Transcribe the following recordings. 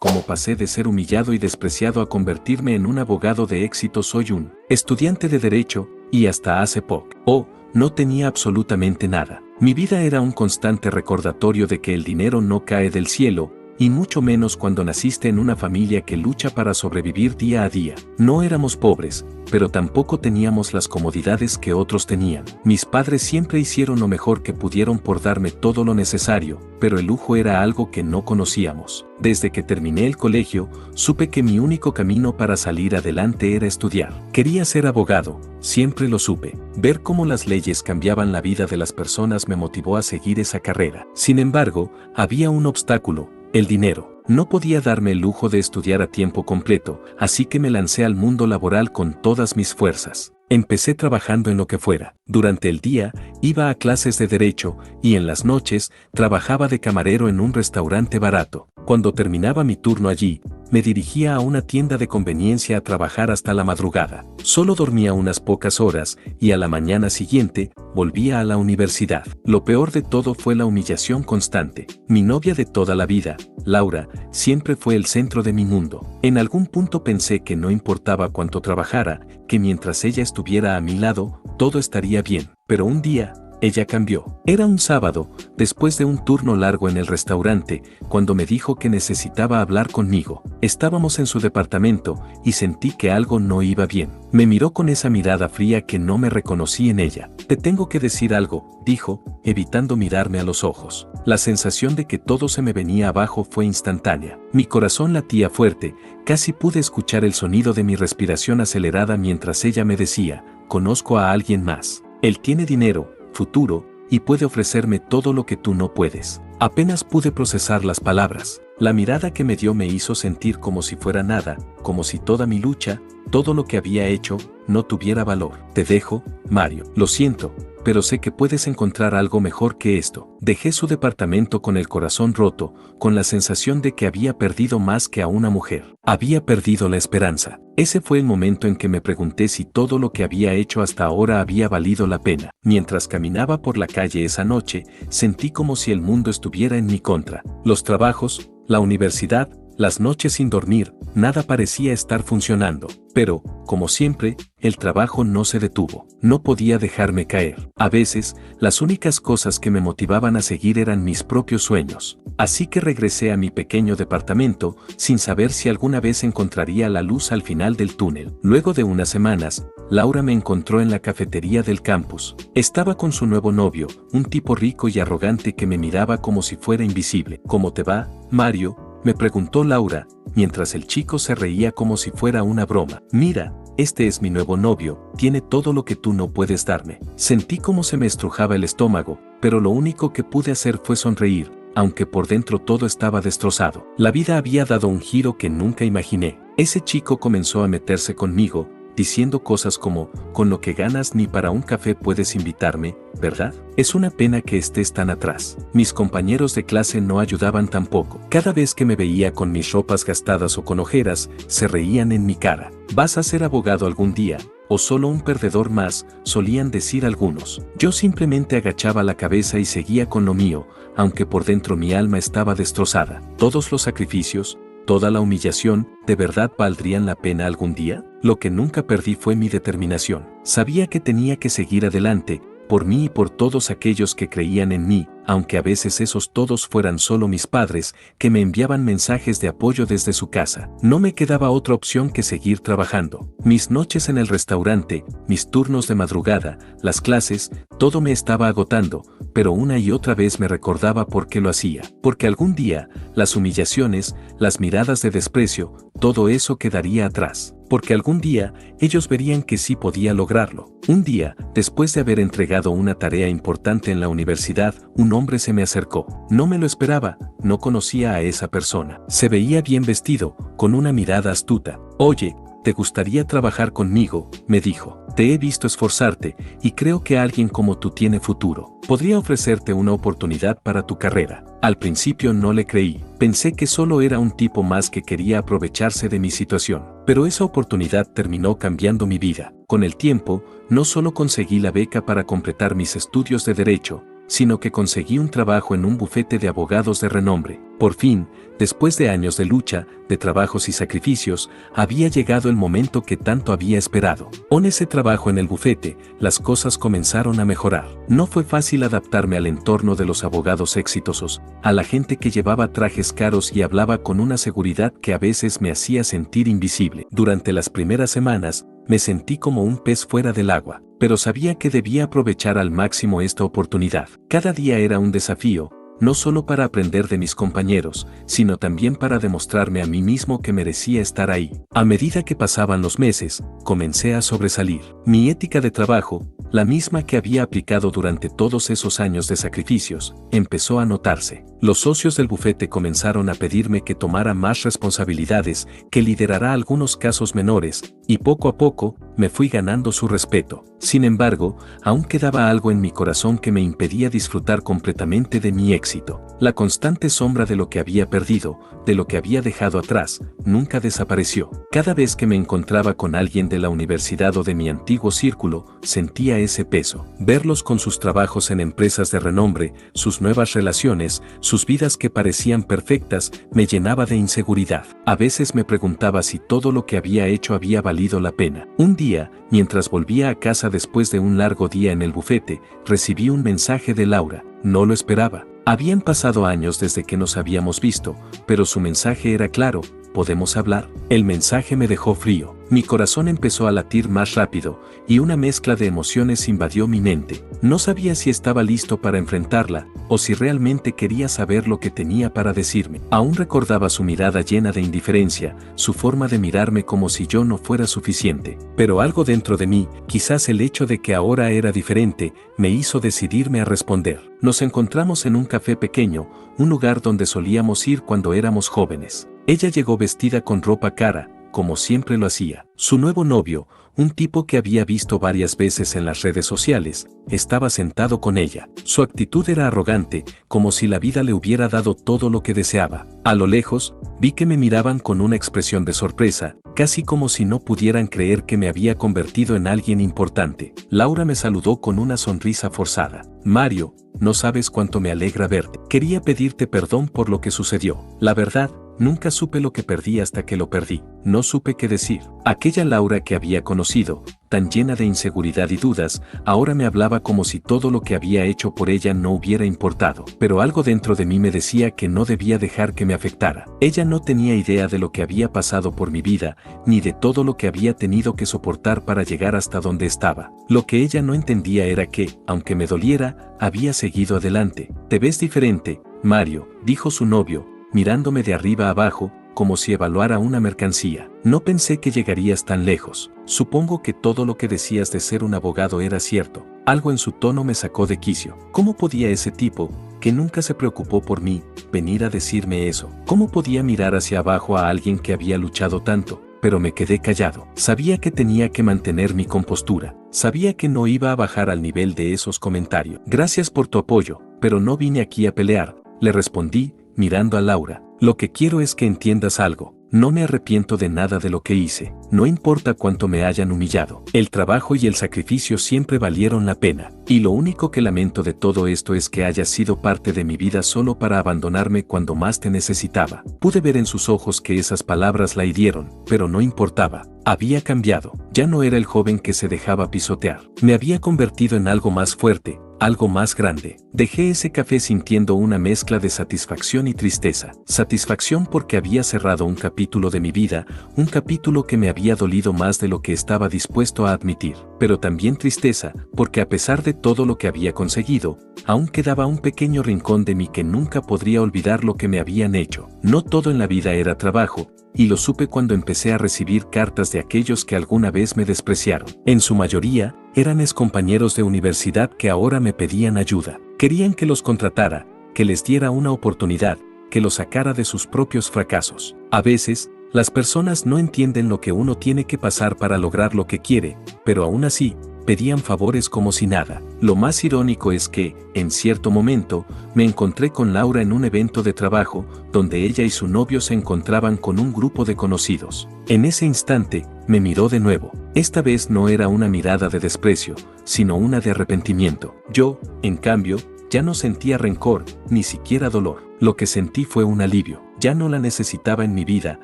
cómo pasé de ser humillado y despreciado a convertirme en un abogado de éxito. Soy un estudiante de Derecho, y hasta hace poco, no tenía absolutamente nada. Mi vida era un constante recordatorio de que el dinero no cae del cielo, y mucho menos cuando naciste en una familia que lucha para sobrevivir día a día. No éramos pobres, pero tampoco teníamos las comodidades que otros tenían. Mis padres siempre hicieron lo mejor que pudieron por darme todo lo necesario, pero el lujo era algo que no conocíamos. Desde que terminé el colegio, supe que mi único camino para salir adelante era estudiar. Quería ser abogado, siempre lo supe. Ver cómo las leyes cambiaban la vida de las personas me motivó a seguir esa carrera. Sin embargo, había un obstáculo: el dinero. No podía darme el lujo de estudiar a tiempo completo, así que me lancé al mundo laboral con todas mis fuerzas. Empecé trabajando en lo que fuera. Durante el día, iba a clases de derecho, y en las noches, trabajaba de camarero en un restaurante barato. Cuando terminaba mi turno allí, me dirigía a una tienda de conveniencia a trabajar hasta la madrugada. Solo dormía unas pocas horas, y a la mañana siguiente, volvía a la universidad. Lo peor de todo fue la humillación constante. Mi novia de toda la vida, Laura, siempre fue el centro de mi mundo. En algún punto pensé que no importaba cuánto trabajara, que mientras ella estuviera a mi lado, todo estaría bien. Pero un día, ella cambió. Era un sábado, después de un turno largo en el restaurante, cuando me dijo que necesitaba hablar conmigo. Estábamos en su departamento, y sentí que algo no iba bien. Me miró con esa mirada fría que no me reconocí en ella. «Te tengo que decir algo», dijo, evitando mirarme a los ojos. La sensación de que todo se me venía abajo fue instantánea. Mi corazón latía fuerte, casi pude escuchar el sonido de mi respiración acelerada mientras ella me decía: «Conozco a alguien más. Él tiene dinero, futuro, y puede ofrecerme todo lo que tú no puedes». Apenas pude procesar las palabras. La mirada que me dio me hizo sentir como si fuera nada, como si toda mi lucha, todo lo que había hecho, no tuviera valor. «Te dejo, Mario. Lo siento, pero sé que puedes encontrar algo mejor que esto». Dejé su departamento con el corazón roto, con la sensación de que había perdido más que a una mujer. Había perdido la esperanza. Ese fue el momento en que me pregunté si todo lo que había hecho hasta ahora había valido la pena. Mientras caminaba por la calle esa noche, sentí como si el mundo estuviera en mi contra. Los trabajos, la universidad, las noches sin dormir, nada parecía estar funcionando. Pero, como siempre, el trabajo no se detuvo. No podía dejarme caer. A veces, las únicas cosas que me motivaban a seguir eran mis propios sueños. Así que regresé a mi pequeño departamento, sin saber si alguna vez encontraría la luz al final del túnel. Luego de unas semanas, Laura me encontró en la cafetería del campus. Estaba con su nuevo novio, un tipo rico y arrogante que me miraba como si fuera invisible. «¿Cómo te va, Mario?», me preguntó Laura, mientras el chico se reía como si fuera una broma. «Mira, este es mi nuevo novio, tiene todo lo que tú no puedes darme». Sentí como se me estrujaba el estómago, pero lo único que pude hacer fue sonreír, aunque por dentro todo estaba destrozado. La vida había dado un giro que nunca imaginé. Ese chico comenzó a meterse conmigo, diciendo cosas como: «Con lo que ganas ni para un café puedes invitarme, ¿verdad? Es una pena que estés tan atrás». Mis compañeros de clase no ayudaban tampoco. Cada vez que me veía con mis ropas gastadas o con ojeras, se reían en mi cara. «¿Vas a ser abogado algún día? ¿O solo un perdedor más?», solían decir algunos. Yo simplemente agachaba la cabeza y seguía con lo mío, aunque por dentro mi alma estaba destrozada. Todos los sacrificios, toda la humillación, ¿de verdad valdrían la pena algún día? Lo que nunca perdí fue mi determinación. Sabía que tenía que seguir adelante, por mí y por todos aquellos que creían en mí, aunque a veces esos todos fueran solo mis padres, que me enviaban mensajes de apoyo desde su casa. No me quedaba otra opción que seguir trabajando. Mis noches en el restaurante, mis turnos de madrugada, las clases, todo me estaba agotando, pero una y otra vez me recordaba por qué lo hacía. Porque algún día, las humillaciones, las miradas de desprecio, todo eso quedaría atrás. Porque algún día, ellos verían que sí podía lograrlo. Un día, después de haber entregado una tarea importante en la universidad, un hombre se me acercó. No me lo esperaba, no conocía a esa persona. Se veía bien vestido, con una mirada astuta. «Oye, ¿te gustaría trabajar conmigo?», me dijo. «Te he visto esforzarte, y creo que alguien como tú tiene futuro. Podría ofrecerte una oportunidad para tu carrera». Al principio no le creí. Pensé que solo era un tipo más que quería aprovecharse de mi situación. Pero esa oportunidad terminó cambiando mi vida. Con el tiempo, no solo conseguí la beca para completar mis estudios de derecho, sino que conseguí un trabajo en un bufete de abogados de renombre. Por fin, después de años de lucha, de trabajos y sacrificios, había llegado el momento que tanto había esperado. Con ese trabajo en el bufete, las cosas comenzaron a mejorar. No fue fácil adaptarme al entorno de los abogados exitosos, a la gente que llevaba trajes caros y hablaba con una seguridad que a veces me hacía sentir invisible. Durante las primeras semanas, me sentí como un pez fuera del agua, pero sabía que debía aprovechar al máximo esta oportunidad. Cada día era un desafío, no solo para aprender de mis compañeros, sino también para demostrarme a mí mismo que merecía estar ahí. A medida que pasaban los meses, comencé a sobresalir. Mi ética de trabajo, la misma que había aplicado durante todos esos años de sacrificios, empezó a notarse. Los socios del bufete comenzaron a pedirme que tomara más responsabilidades, que liderara algunos casos menores, y poco a poco, me fui ganando su respeto. Sin embargo, aún quedaba algo en mi corazón que me impedía disfrutar completamente de mi éxito. La constante sombra de lo que había perdido, de lo que había dejado atrás, nunca desapareció. Cada vez que me encontraba con alguien de la universidad o de mi antiguo círculo, sentía ese peso. Verlos con sus trabajos en empresas de renombre, sus nuevas relaciones, sus vidas que parecían perfectas, me llenaba de inseguridad. A veces me preguntaba si todo lo que había hecho había valido la pena. Un día, mientras volvía a casa después de un largo día en el bufete, recibí un mensaje de Laura. No lo esperaba. Habían pasado años desde que nos habíamos visto, pero su mensaje era claro: ¿podemos hablar? El mensaje me dejó frío. Mi corazón empezó a latir más rápido, y una mezcla de emociones invadió mi mente. No sabía si estaba listo para enfrentarla, o si realmente quería saber lo que tenía para decirme. Aún recordaba su mirada llena de indiferencia, su forma de mirarme como si yo no fuera suficiente. Pero algo dentro de mí, quizás el hecho de que ahora era diferente, me hizo decidirme a responder. Nos encontramos en un café pequeño, un lugar donde solíamos ir cuando éramos jóvenes. Ella llegó vestida con ropa cara, como siempre lo hacía. Su nuevo novio, un tipo que había visto varias veces en las redes sociales, estaba sentado con ella. Su actitud era arrogante, como si la vida le hubiera dado todo lo que deseaba. A lo lejos, vi que me miraban con una expresión de sorpresa, casi como si no pudieran creer que me había convertido en alguien importante. Laura me saludó con una sonrisa forzada. Mario, no sabes cuánto me alegra verte. Quería pedirte perdón por lo que sucedió. La verdad, nunca supe lo que perdí hasta que lo perdí. No supe qué decir. Aquella Laura que había conocido, tan llena de inseguridad y dudas, ahora me hablaba como si todo lo que había hecho por ella no hubiera importado. Pero algo dentro de mí me decía que no debía dejar que me afectara. Ella no tenía idea de lo que había pasado por mi vida, ni de todo lo que había tenido que soportar para llegar hasta donde estaba. Lo que ella no entendía era que, aunque me doliera, había seguido adelante. Te ves diferente, Mario, dijo su novio, mirándome de arriba a abajo, como si evaluara una mercancía. No pensé que llegarías tan lejos. Supongo que todo lo que decías de ser un abogado era cierto. Algo en su tono me sacó de quicio. ¿Cómo podía ese tipo, que nunca se preocupó por mí, venir a decirme eso? ¿Cómo podía mirar hacia abajo a alguien que había luchado tanto? Pero me quedé callado. Sabía que tenía que mantener mi compostura. Sabía que no iba a bajar al nivel de esos comentarios. Gracias por tu apoyo, pero no vine aquí a pelear, le respondí, mirando a Laura. Lo que quiero es que entiendas algo. No me arrepiento de nada de lo que hice. No importa cuánto me hayan humillado. El trabajo y el sacrificio siempre valieron la pena. Y lo único que lamento de todo esto es que hayas sido parte de mi vida solo para abandonarme cuando más te necesitaba. Pude ver en sus ojos que esas palabras la hirieron, pero no importaba. Había cambiado. Ya no era el joven que se dejaba pisotear. Me había convertido en algo más fuerte, algo más grande. Dejé ese café sintiendo una mezcla de satisfacción y tristeza. Satisfacción porque había cerrado un capítulo de mi vida, un capítulo que me había dolido más de lo que estaba dispuesto a admitir. Pero también tristeza, porque a pesar de todo lo que había conseguido, aún quedaba un pequeño rincón de mí que nunca podría olvidar lo que me habían hecho. No todo en la vida era trabajo, y lo supe cuando empecé a recibir cartas de aquellos que alguna vez me despreciaron. En su mayoría, eran excompañeros de universidad que ahora me pedían ayuda. Querían que los contratara, que les diera una oportunidad, que los sacara de sus propios fracasos. A veces, las personas no entienden lo que uno tiene que pasar para lograr lo que quiere, pero aún así, pedían favores como si nada. Lo más irónico es que, en cierto momento, me encontré con Laura en un evento de trabajo, donde ella y su novio se encontraban con un grupo de conocidos. En ese instante, me miró de nuevo. Esta vez no era una mirada de desprecio, sino una de arrepentimiento. Yo, en cambio, Ya no sentía rencor, ni siquiera dolor. Lo que sentí fue un alivio. Ya no la necesitaba en mi vida,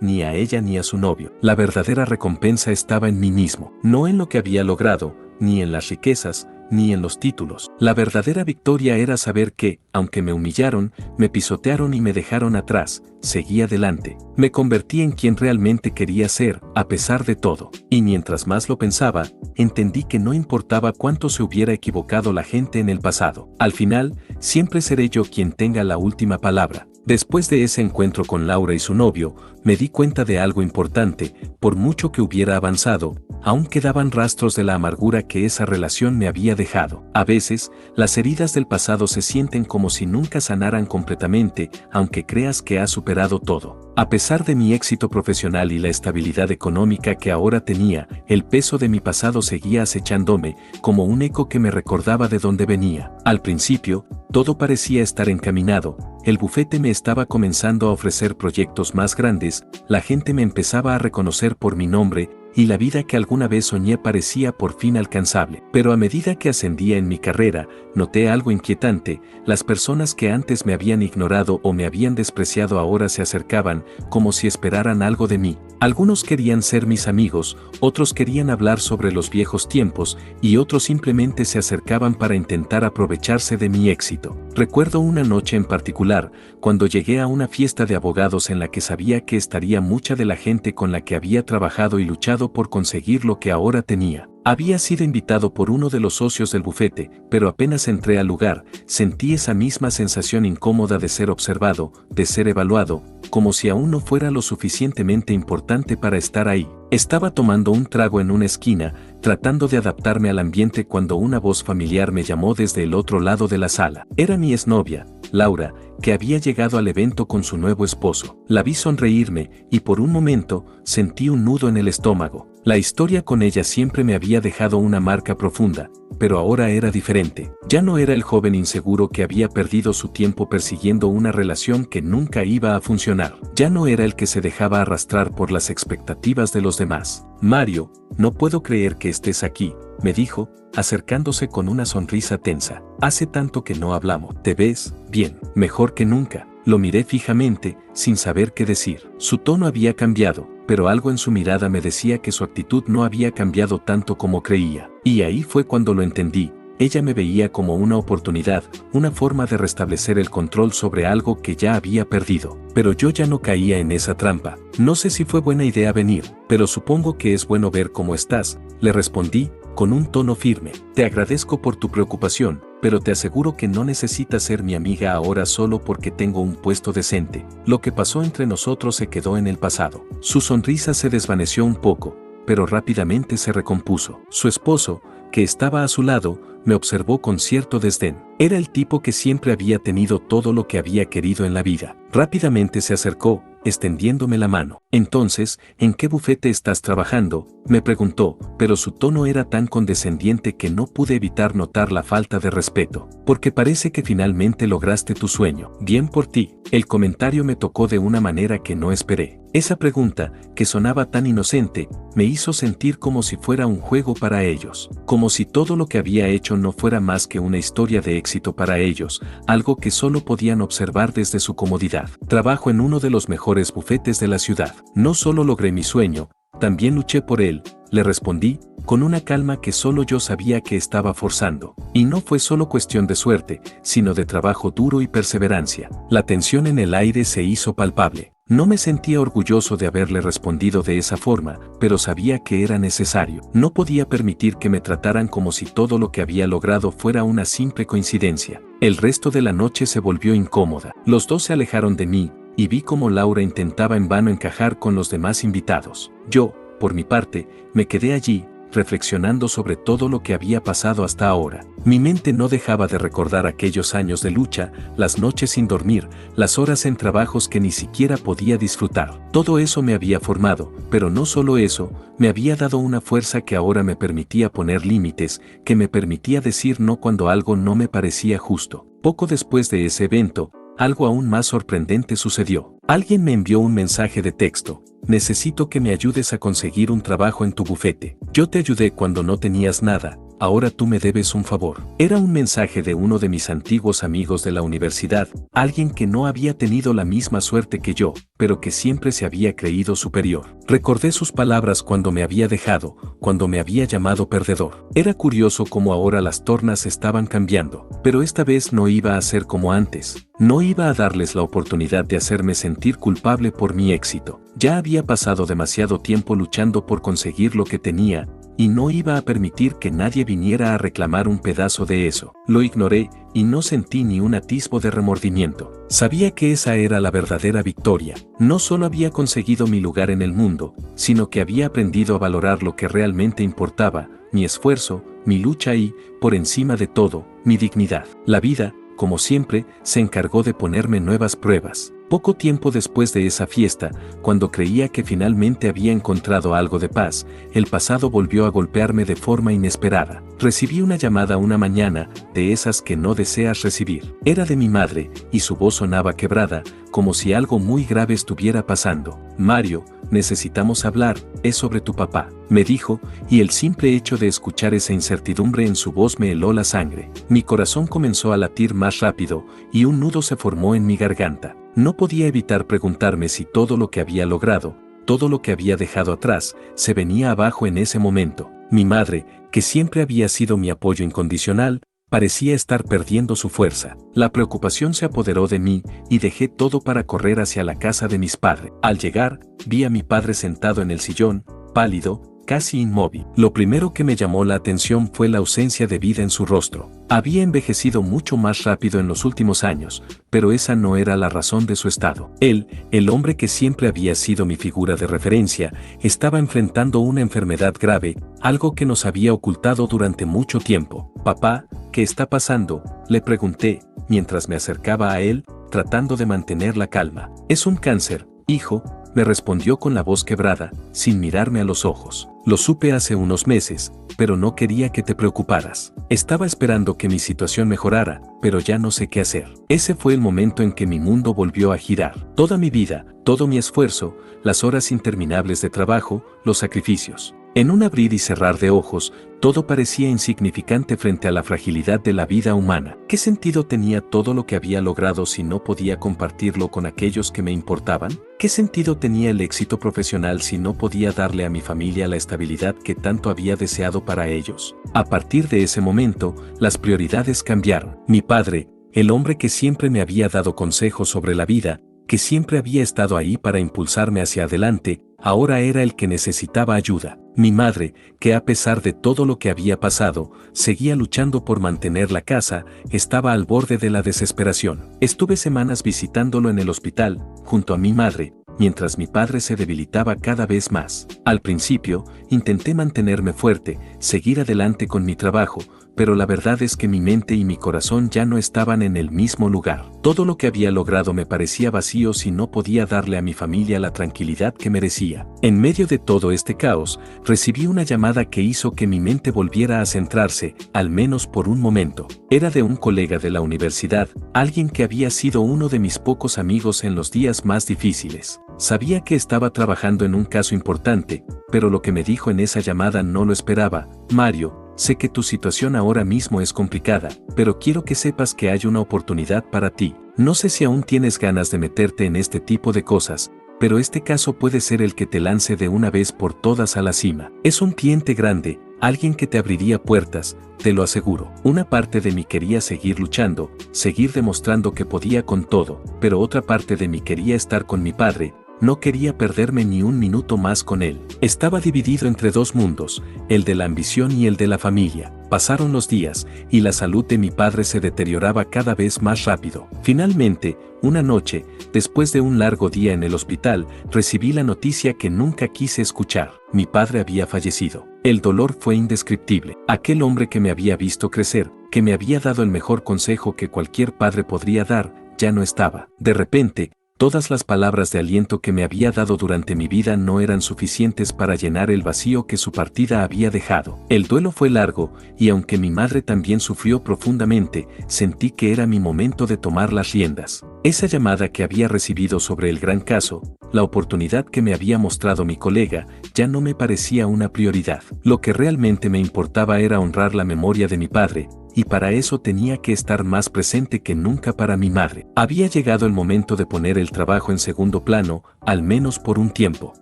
ni a ella ni a su novio. La verdadera recompensa estaba en mí mismo, no en lo que había logrado, ni en las riquezas, ni en los títulos. La verdadera victoria era saber que, aunque me humillaron, me pisotearon y me dejaron atrás, seguí adelante. Me convertí en quien realmente quería ser, a pesar de todo. Y mientras más lo pensaba, entendí que no importaba cuánto se hubiera equivocado la gente en el pasado. Al final, siempre seré yo quien tenga la última palabra. Después de ese encuentro con Laura y su novio, me di cuenta de algo importante. Por mucho que hubiera avanzado, aún quedaban rastros de la amargura que esa relación me había dejado. A veces, las heridas del pasado se sienten como si nunca sanaran completamente, aunque creas que has superado todo. A pesar de mi éxito profesional y la estabilidad económica que ahora tenía, el peso de mi pasado seguía acechándome, como un eco que me recordaba de dónde venía. Al principio, todo parecía estar encaminado. El bufete me estaba comenzando a ofrecer proyectos más grandes, la gente me empezaba a reconocer por mi nombre, y la vida que alguna vez soñé parecía por fin alcanzable. Pero a medida que ascendía en mi carrera, noté algo inquietante. Las personas que antes me habían ignorado o me habían despreciado ahora se acercaban, como si esperaran algo de mí. Algunos querían ser mis amigos, otros querían hablar sobre los viejos tiempos, y otros simplemente se acercaban para intentar aprovecharse de mi éxito. Recuerdo una noche en particular, cuando llegué a una fiesta de abogados en la que sabía que estaría mucha de la gente con la que había trabajado y luchado por conseguir lo que ahora tenía. Había sido invitado por uno de los socios del bufete, pero apenas entré al lugar, sentí esa misma sensación incómoda de ser observado, de ser evaluado, como si aún no fuera lo suficientemente importante para estar ahí. Estaba tomando un trago en una esquina, tratando de adaptarme al ambiente cuando una voz familiar me llamó desde el otro lado de la sala. Era mi exnovia, Laura, que había llegado al evento con su nuevo esposo. La vi sonreírme y por un momento sentí un nudo en el estómago. La historia con ella siempre me había dejado una marca profunda, pero ahora era diferente. Ya no era el joven inseguro que había perdido su tiempo persiguiendo una relación que nunca iba a funcionar. Ya no era el que se dejaba arrastrar por las expectativas de los demás. Mario, no puedo creer que estés aquí, me dijo, acercándose con una sonrisa tensa. Hace tanto que no hablamos. Te ves bien, mejor que nunca. Lo miré fijamente, sin saber qué decir. Su tono había cambiado, pero algo en su mirada me decía que su actitud no había cambiado tanto como creía. Y ahí fue cuando lo entendí. Ella me veía como una oportunidad, una forma de restablecer el control sobre algo que ya había perdido. Pero yo ya no caía en esa trampa. No sé si fue buena idea venir, pero supongo que es bueno ver cómo estás, le respondí, con un tono firme. Te agradezco por tu preocupación, pero te aseguro que no necesitas ser mi amiga ahora solo porque tengo un puesto decente. Lo que pasó entre nosotros se quedó en el pasado. Su sonrisa se desvaneció un poco, pero rápidamente se recompuso. Su esposo, que estaba a su lado, me observó con cierto desdén. Era el tipo que siempre había tenido todo lo que había querido en la vida. Rápidamente se acercó, extendiéndome la mano. Entonces, ¿en qué bufete estás trabajando?, me preguntó, pero su tono era tan condescendiente que no pude evitar notar la falta de respeto. Porque parece que finalmente lograste tu sueño. Bien por ti. El comentario me tocó de una manera que no esperé. Esa pregunta, que sonaba tan inocente, me hizo sentir como si fuera un juego para ellos. Como si todo lo que había hecho no fuera más que una historia de éxito para ellos, algo que solo podían observar desde su comodidad. Trabajo en uno de los mejores bufetes de la ciudad. No solo logré mi sueño, también luché por él, le respondí, con una calma que solo yo sabía que estaba forzando. Y no fue solo cuestión de suerte, sino de trabajo duro y perseverancia. La tensión en el aire se hizo palpable. No me sentía orgulloso de haberle respondido de esa forma, pero sabía que era necesario. No podía permitir que me trataran como si todo lo que había logrado fuera una simple coincidencia. El resto de la noche se volvió incómoda. Los dos se alejaron de mí, y vi cómo Laura intentaba en vano encajar con los demás invitados. Yo, por mi parte, me quedé allí, reflexionando sobre todo lo que había pasado hasta ahora. Mi mente no dejaba de recordar aquellos años de lucha, las noches sin dormir, las horas en trabajos que ni siquiera podía disfrutar. Todo eso me había formado, pero no solo eso, me había dado una fuerza que ahora me permitía poner límites, que me permitía decir no cuando algo no me parecía justo. Poco después de ese evento, algo aún más sorprendente sucedió. Alguien me envió un mensaje de texto. Necesito que me ayudes a conseguir un trabajo en tu bufete. Yo te ayudé cuando no tenías nada, ahora tú me debes un favor. Era un mensaje de uno de mis antiguos amigos de la universidad, alguien que no había tenido la misma suerte que yo, pero que siempre se había creído superior. Recordé sus palabras cuando me había dejado, cuando me había llamado perdedor. Era curioso cómo ahora las tornas estaban cambiando, pero esta vez no iba a ser como antes. No iba a darles la oportunidad de hacerme sentir culpable por mi éxito. Ya había pasado demasiado tiempo luchando por conseguir lo que tenía, y no iba a permitir que nadie viniera a reclamar un pedazo de eso. Lo ignoré y no sentí ni un atisbo de remordimiento. Sabía que esa era la verdadera victoria. No solo había conseguido mi lugar en el mundo, sino que había aprendido a valorar lo que realmente importaba, mi esfuerzo, mi lucha y, por encima de todo, mi dignidad. La vida, como siempre, se encargó de ponerme nuevas pruebas. Poco tiempo después de esa fiesta, cuando creía que finalmente había encontrado algo de paz, el pasado volvió a golpearme de forma inesperada. Recibí una llamada una mañana, de esas que no deseas recibir. Era de mi madre, y su voz sonaba quebrada, como si algo muy grave estuviera pasando. Mario, necesitamos hablar, es sobre tu papá, me dijo, y el simple hecho de escuchar esa incertidumbre en su voz me heló la sangre. Mi corazón comenzó a latir más rápido, y un nudo se formó en mi garganta. No podía evitar preguntarme si todo lo que había logrado, todo lo que había dejado atrás, se venía abajo en ese momento. Mi madre, que siempre había sido mi apoyo incondicional, parecía estar perdiendo su fuerza. La preocupación se apoderó de mí y dejé todo para correr hacia la casa de mis padres. Al llegar, vi a mi padre sentado en el sillón, pálido, casi inmóvil. Lo primero que me llamó la atención fue la ausencia de vida en su rostro. Había envejecido mucho más rápido en los últimos años, pero esa no era la razón de su estado. Él, el hombre que siempre había sido mi figura de referencia, estaba enfrentando una enfermedad grave, algo que nos había ocultado durante mucho tiempo. «Papá, ¿qué está pasando?», le pregunté, mientras me acercaba a él, tratando de mantener la calma. «Es un cáncer, hijo», me respondió con la voz quebrada, sin mirarme a los ojos. «Lo supe hace unos meses, pero no quería que te preocuparas. Estaba esperando que mi situación mejorara, pero ya no sé qué hacer». Ese fue el momento en que mi mundo volvió a girar. Toda mi vida, todo mi esfuerzo, las horas interminables de trabajo, los sacrificios. En un abrir y cerrar de ojos, todo parecía insignificante frente a la fragilidad de la vida humana. ¿Qué sentido tenía todo lo que había logrado si no podía compartirlo con aquellos que me importaban? ¿Qué sentido tenía el éxito profesional si no podía darle a mi familia la estabilidad que tanto había deseado para ellos? A partir de ese momento, las prioridades cambiaron. Mi padre, el hombre que siempre me había dado consejos sobre la vida, que siempre había estado ahí para impulsarme hacia adelante, ahora era el que necesitaba ayuda. Mi madre, que a pesar de todo lo que había pasado, seguía luchando por mantener la casa, estaba al borde de la desesperación. Estuve semanas visitándolo en el hospital, junto a mi madre, mientras mi padre se debilitaba cada vez más. Al principio, intenté mantenerme fuerte, seguir adelante con mi trabajo, pero la verdad es que mi mente y mi corazón ya no estaban en el mismo lugar. Todo lo que había logrado me parecía vacío si no podía darle a mi familia la tranquilidad que merecía. En medio de todo este caos, recibí una llamada que hizo que mi mente volviera a centrarse, al menos por un momento. Era de un colega de la universidad, alguien que había sido uno de mis pocos amigos en los días más difíciles. Sabía que estaba trabajando en un caso importante, pero lo que me dijo en esa llamada no lo esperaba. «Mario, sé que tu situación ahora mismo es complicada, pero quiero que sepas que hay una oportunidad para ti. No sé si aún tienes ganas de meterte en este tipo de cosas, pero este caso puede ser el que te lance de una vez por todas a la cima. Es un cliente grande, alguien que te abriría puertas, te lo aseguro». Una parte de mí quería seguir luchando, seguir demostrando que podía con todo, pero otra parte de mí quería estar con mi padre. No quería perderme ni un minuto más con él. Estaba dividido entre dos mundos, el de la ambición y el de la familia. Pasaron los días, y la salud de mi padre se deterioraba cada vez más rápido. Finalmente, una noche, después de un largo día en el hospital, recibí la noticia que nunca quise escuchar. Mi padre había fallecido. El dolor fue indescriptible. Aquel hombre que me había visto crecer, que me había dado el mejor consejo que cualquier padre podría dar, ya no estaba. De repente, Todas las palabras de aliento que me había dado durante mi vida no eran suficientes para llenar el vacío que su partida había dejado. El duelo fue largo, y aunque mi madre también sufrió profundamente, sentí que era mi momento de tomar las riendas. Esa llamada que había recibido sobre el gran caso, la oportunidad que me había mostrado mi colega, ya no me parecía una prioridad. Lo que realmente me importaba era honrar la memoria de mi padre, y para eso tenía que estar más presente que nunca para mi madre. Había llegado el momento de poner el trabajo en segundo plano, al menos por un tiempo.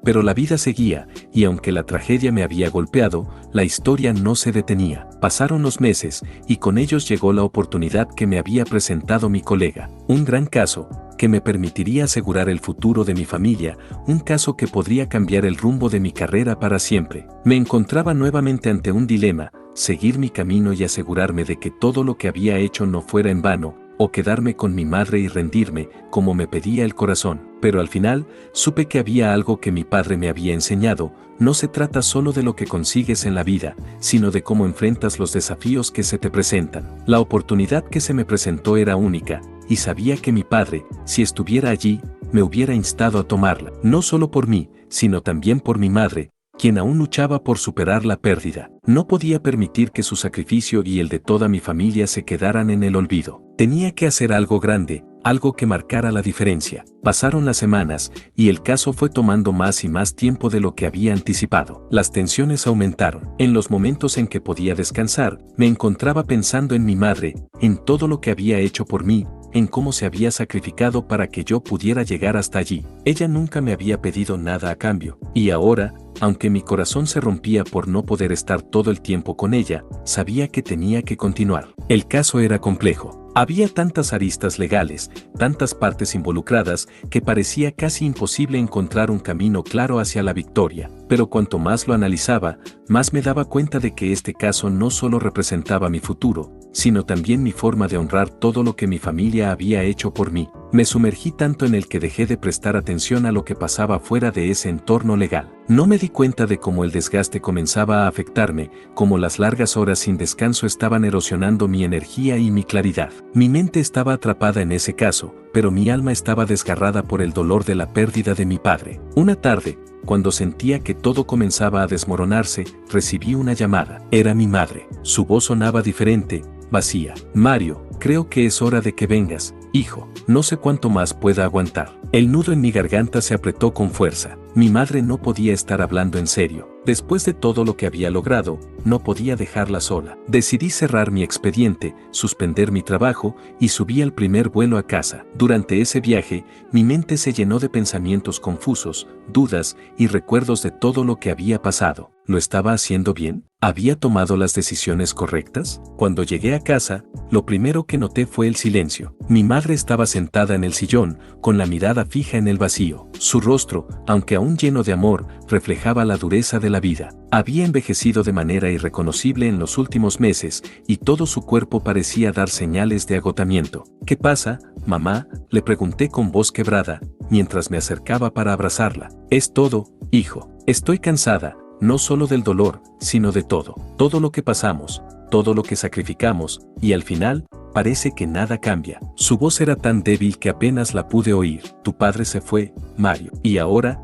Pero la vida seguía, y aunque la tragedia me había golpeado, la historia no se detenía. Pasaron los meses, y con ellos llegó la oportunidad que me había presentado mi colega. Un gran caso, que me permitiría asegurar el futuro de mi familia, un caso que podría cambiar el rumbo de mi carrera para siempre. Me encontraba nuevamente ante un dilema: seguir mi camino y asegurarme de que todo lo que había hecho no fuera en vano, o quedarme con mi madre y rendirme, como me pedía el corazón. Pero al final, supe que había algo que mi padre me había enseñado: no se trata solo de lo que consigues en la vida, sino de cómo enfrentas los desafíos que se te presentan. La oportunidad que se me presentó era única, y sabía que mi padre, si estuviera allí, me hubiera instado a tomarla, no solo por mí, sino también por mi madre, quien aún luchaba por superar la pérdida. No podía permitir que su sacrificio y el de toda mi familia se quedaran en el olvido. Tenía que hacer algo grande, algo que marcara la diferencia. Pasaron las semanas, y el caso fue tomando más y más tiempo de lo que había anticipado. Las tensiones aumentaron. En los momentos en que podía descansar, me encontraba pensando en mi madre, en todo lo que había hecho por mí, en cómo se había sacrificado para que yo pudiera llegar hasta allí. Ella nunca me había pedido nada a cambio, y ahora, aunque mi corazón se rompía por no poder estar todo el tiempo con ella, sabía que tenía que continuar. El caso era complejo. Había tantas aristas legales, tantas partes involucradas, que parecía casi imposible encontrar un camino claro hacia la victoria. Pero cuanto más lo analizaba, más me daba cuenta de que este caso no solo representaba mi futuro, sino también mi forma de honrar todo lo que mi familia había hecho por mí. Me sumergí tanto en él que dejé de prestar atención a lo que pasaba fuera de ese entorno legal. No me di cuenta de cómo el desgaste comenzaba a afectarme, cómo las largas horas sin descanso estaban erosionando mi energía y mi claridad. Mi mente estaba atrapada en ese caso, pero mi alma estaba desgarrada por el dolor de la pérdida de mi padre. Una tarde, cuando sentía que todo comenzaba a desmoronarse, recibí una llamada. Era mi madre. Su voz sonaba diferente, vacía. Mario, creo que es hora de que vengas, hijo. No sé cuánto más pueda aguantar. El nudo en mi garganta se apretó con fuerza. Mi madre no podía estar hablando en serio. Después de todo lo que había logrado, no podía dejarla sola. Decidí cerrar mi expediente, suspender mi trabajo y subí al primer vuelo a casa. Durante ese viaje, mi mente se llenó de pensamientos confusos, dudas y recuerdos de todo lo que había pasado. ¿Lo estaba haciendo bien? ¿Había tomado las decisiones correctas? Cuando llegué a casa, lo primero que noté fue el silencio. Mi madre estaba sentada en el sillón, con la mirada fija en el vacío. Su rostro, aunque aún lleno de amor, reflejaba la dureza de la vida. Había envejecido de manera irreconocible en los últimos meses, y todo su cuerpo parecía dar señales de agotamiento. ¿Qué pasa, mamá?, le pregunté con voz quebrada, mientras me acercaba para abrazarla. Es todo, hijo. Estoy cansada, no solo del dolor, sino de todo. Todo lo que pasamos, todo lo que sacrificamos, y al final, parece que nada cambia. Su voz era tan débil que apenas la pude oír. Tu padre se fue, Mario. Y ahora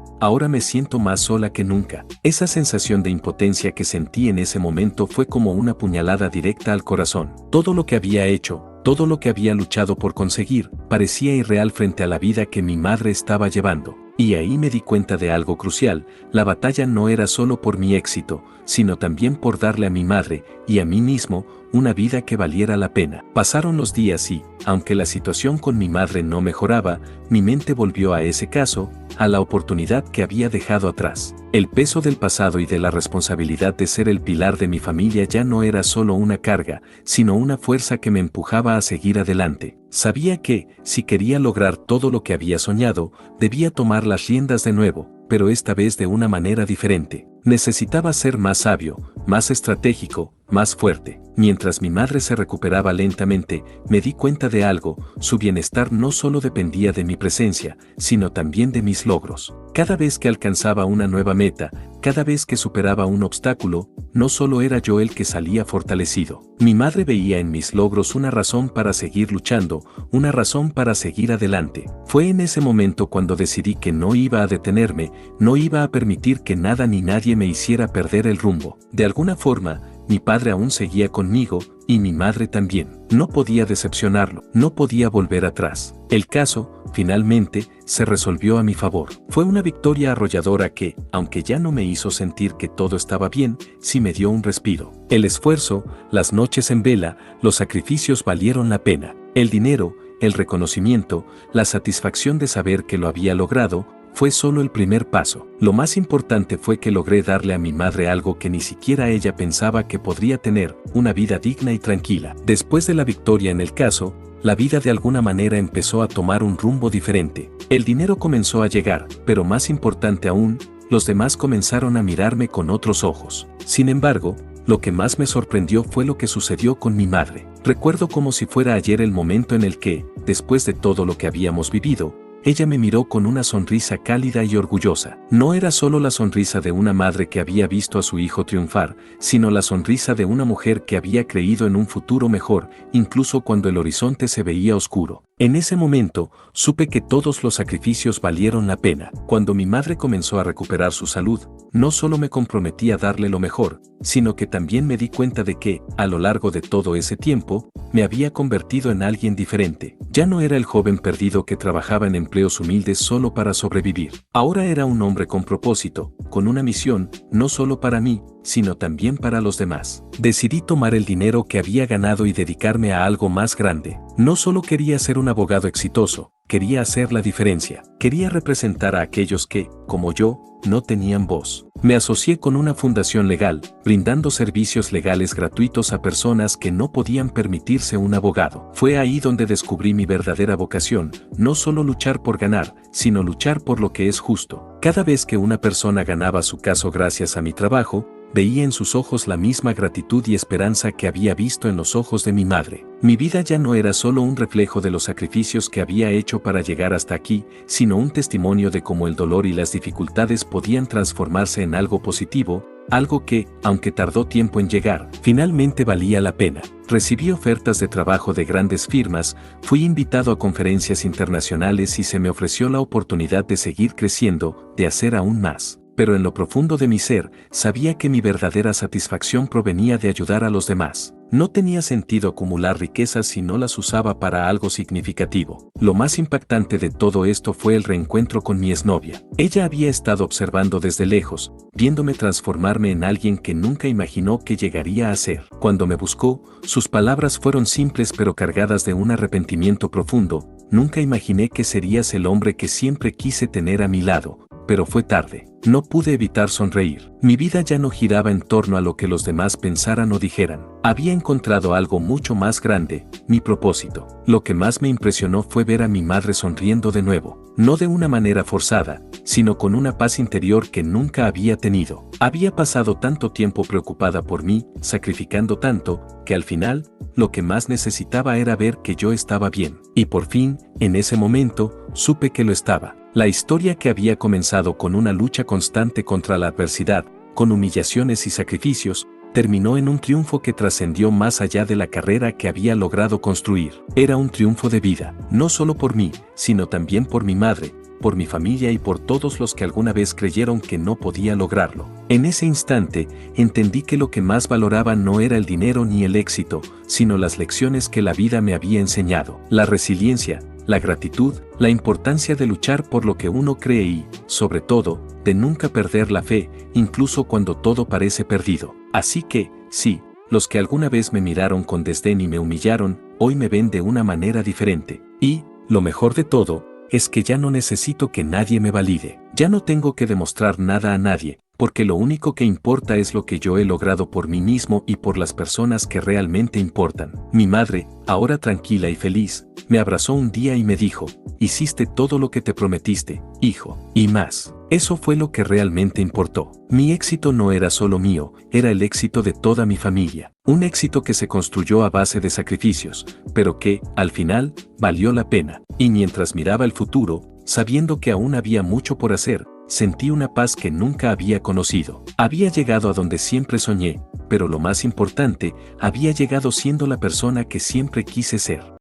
me siento más sola que nunca. Esa sensación de impotencia que sentí en ese momento fue como una puñalada directa al corazón. Todo lo que había hecho, todo lo que había luchado por conseguir, parecía irreal frente a la vida que mi madre estaba llevando. Y ahí me di cuenta de algo crucial: la batalla no era solo por mi éxito, sino también por darle a mi madre, y a mí mismo, una vida que valiera la pena. Pasaron los días y, aunque la situación con mi madre no mejoraba, mi mente volvió a ese caso, a la oportunidad que había dejado atrás. El peso del pasado y de la responsabilidad de ser el pilar de mi familia ya no era solo una carga, sino una fuerza que me empujaba a seguir adelante. Sabía que, si quería lograr todo lo que había soñado, debía tomar las riendas de nuevo, pero esta vez de una manera diferente. Necesitaba ser más sabio, más estratégico, más fuerte. Mientras mi madre se recuperaba lentamente, me di cuenta de algo: su bienestar no solo dependía de mi presencia, sino también de mis logros. Cada vez que alcanzaba una nueva meta, cada vez que superaba un obstáculo, no solo era yo el que salía fortalecido. Mi madre veía en mis logros una razón para seguir luchando, una razón para seguir adelante. Fue en ese momento cuando decidí que no iba a detenerme, no iba a permitir que nada ni nadie me hiciera perder el rumbo. De alguna forma, mi padre aún seguía conmigo, y mi madre también. No podía decepcionarlo, no podía volver atrás. El caso, finalmente, se resolvió a mi favor. Fue una victoria arrolladora que, aunque ya no me hizo sentir que todo estaba bien, sí me dio un respiro. El esfuerzo, las noches en vela, los sacrificios valieron la pena. El dinero, el reconocimiento, la satisfacción de saber que lo había logrado, fue solo el primer paso. Lo más importante fue que logré darle a mi madre algo que ni siquiera ella pensaba que podría tener: una vida digna y tranquila. Después de la victoria en el caso, la vida de alguna manera empezó a tomar un rumbo diferente. El dinero comenzó a llegar, pero más importante aún, los demás comenzaron a mirarme con otros ojos. Sin embargo, lo que más me sorprendió fue lo que sucedió con mi madre. Recuerdo como si fuera ayer el momento en el que, después de todo lo que habíamos vivido, ella me miró con una sonrisa cálida y orgullosa. No era solo la sonrisa de una madre que había visto a su hijo triunfar, sino la sonrisa de una mujer que había creído en un futuro mejor, incluso cuando el horizonte se veía oscuro. En ese momento, supe que todos los sacrificios valieron la pena. Cuando mi madre comenzó a recuperar su salud, no solo me comprometí a darle lo mejor, sino que también me di cuenta de que, a lo largo de todo ese tiempo, me había convertido en alguien diferente. Ya no era el joven perdido que trabajaba en empleos humildes solo para sobrevivir. Ahora era un hombre con propósito, con una misión, no solo para mí, sino también para los demás. Decidí tomar el dinero que había ganado y dedicarme a algo más grande. No solo quería ser un abogado exitoso, quería hacer la diferencia. Quería representar a aquellos que, como yo, no tenían voz. Me asocié con una fundación legal, brindando servicios legales gratuitos a personas que no podían permitirse un abogado. Fue ahí donde descubrí mi verdadera vocación: no solo luchar por ganar, sino luchar por lo que es justo. Cada vez que una persona ganaba su caso gracias a mi trabajo, veía en sus ojos la misma gratitud y esperanza que había visto en los ojos de mi madre. Mi vida ya no era solo un reflejo de los sacrificios que había hecho para llegar hasta aquí, sino un testimonio de cómo el dolor y las dificultades podían transformarse en algo positivo, algo que, aunque tardó tiempo en llegar, finalmente valía la pena. Recibí ofertas de trabajo de grandes firmas, fui invitado a conferencias internacionales y se me ofreció la oportunidad de seguir creciendo, de hacer aún más. Pero en lo profundo de mi ser, sabía que mi verdadera satisfacción provenía de ayudar a los demás. No tenía sentido acumular riquezas si no las usaba para algo significativo. Lo más impactante de todo esto fue el reencuentro con mi exnovia. Ella había estado observando desde lejos, viéndome transformarme en alguien que nunca imaginó que llegaría a ser. Cuando me buscó, sus palabras fueron simples pero cargadas de un arrepentimiento profundo: nunca imaginé que serías el hombre que siempre quise tener a mi lado. Pero fue tarde. No pude evitar sonreír. Mi vida ya no giraba en torno a lo que los demás pensaran o dijeran. Había encontrado algo mucho más grande: mi propósito. Lo que más me impresionó fue ver a mi madre sonriendo de nuevo. No de una manera forzada, sino con una paz interior que nunca había tenido. Había pasado tanto tiempo preocupada por mí, sacrificando tanto, que al final, lo que más necesitaba era ver que yo estaba bien. Y por fin, en ese momento, supe que lo estaba. La historia que había comenzado con una lucha constante contra la adversidad, con humillaciones y sacrificios, terminó en un triunfo que trascendió más allá de la carrera que había logrado construir. Era un triunfo de vida, no solo por mí, sino también por mi madre, por mi familia y por todos los que alguna vez creyeron que no podía lograrlo. En ese instante, entendí que lo que más valoraba no era el dinero ni el éxito, sino las lecciones que la vida me había enseñado: la resiliencia, la gratitud, la importancia de luchar por lo que uno cree y, sobre todo, de nunca perder la fe, incluso cuando todo parece perdido. Así que, sí, los que alguna vez me miraron con desdén y me humillaron, hoy me ven de una manera diferente. Y, lo mejor de todo, es que ya no necesito que nadie me valide. Ya no tengo que demostrar nada a nadie, porque lo único que importa es lo que yo he logrado por mí mismo y por las personas que realmente importan. Mi madre, ahora tranquila y feliz, me abrazó un día y me dijo, hiciste todo lo que te prometiste, hijo, y más. Eso fue lo que realmente importó. Mi éxito no era solo mío, era el éxito de toda mi familia. Un éxito que se construyó a base de sacrificios, pero que, al final, valió la pena. Y mientras miraba el futuro, sabiendo que aún había mucho por hacer, sentí una paz que nunca había conocido. Había llegado a donde siempre soñé, pero lo más importante, había llegado siendo la persona que siempre quise ser.